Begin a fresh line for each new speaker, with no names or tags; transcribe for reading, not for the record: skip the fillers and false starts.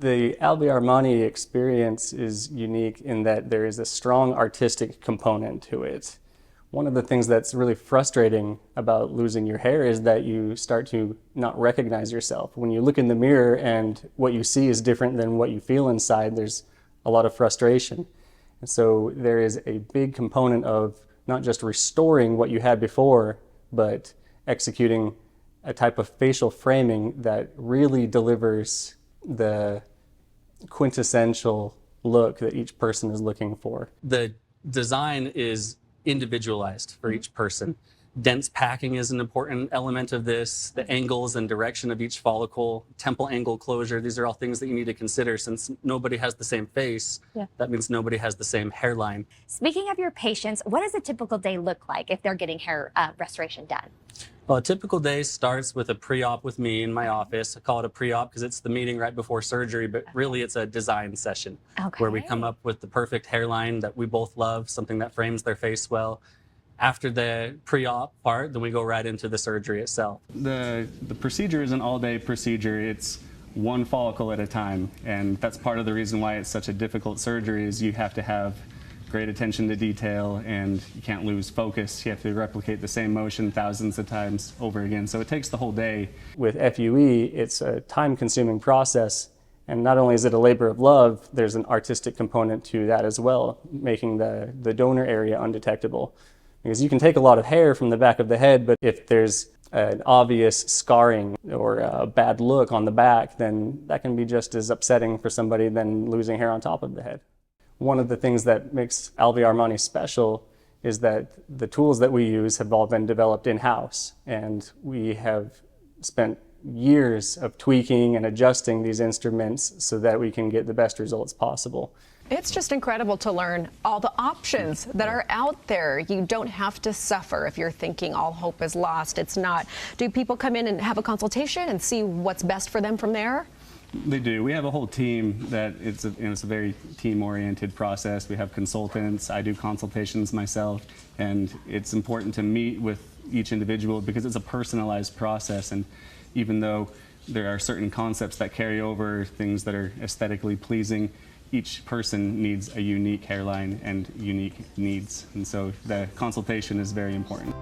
The AlviArmani experience is unique in that there is a strong artistic component to it. One of the things that's really frustrating about losing your hair is that you start to not recognize yourself. When you look in the mirror and what you see is different than what you feel inside, there's a lot of frustration. And so there is a big component of not just restoring what you had before, but executing a type of facial framing that really delivers the quintessential look that each person is looking for.
The design is individualized for each person. Dense packing is an important element of this. The angles and direction of each follicle, temple angle closure, these are all things that you need to consider. Since nobody has the same face, that means nobody has the same hairline.
Speaking of your patients, what does a typical day look like if they're getting hair restoration done?
Well, a typical day starts with a pre-op with me in my office. I call it a pre-op because it's the meeting right before surgery, but really it's a design session where we come up with the perfect hairline that we both love, something that frames their face well. After the pre-op part, then we go right into the surgery itself.
The procedure is an all-day procedure. It's one follicle at a time, and that's part of the reason why it's such a difficult surgery is you have to have great attention to detail, and you can't lose focus. You have to replicate the same motion thousands of times over again, so it takes the whole day.
With FUE, it's a time-consuming process, and not only is it a labor of love, there's an artistic component to that as well, making the donor area undetectable. Because you can take a lot of hair from the back of the head, but if there's an obvious scarring or a bad look on the back, then that can be just as upsetting for somebody than losing hair on top of the head. One of the things that makes AlviArmani special is that the tools that we use have all been developed in-house, and we have spent years of tweaking and adjusting these instruments so that we can get the best results possible.
It's just incredible to learn all the options that are out there. You don't have to suffer if you're thinking all hope is lost. It's not. Do people come in and have a consultation and see what's best for them from there?
They do. We have a whole team that it's a very team-oriented process. We have consultants. I do consultations myself, and it's important to meet with each individual because it's a personalized process. And even though there are certain concepts that carry over, things that are aesthetically pleasing, each person needs a unique hairline and unique needs. And so the consultation is very important.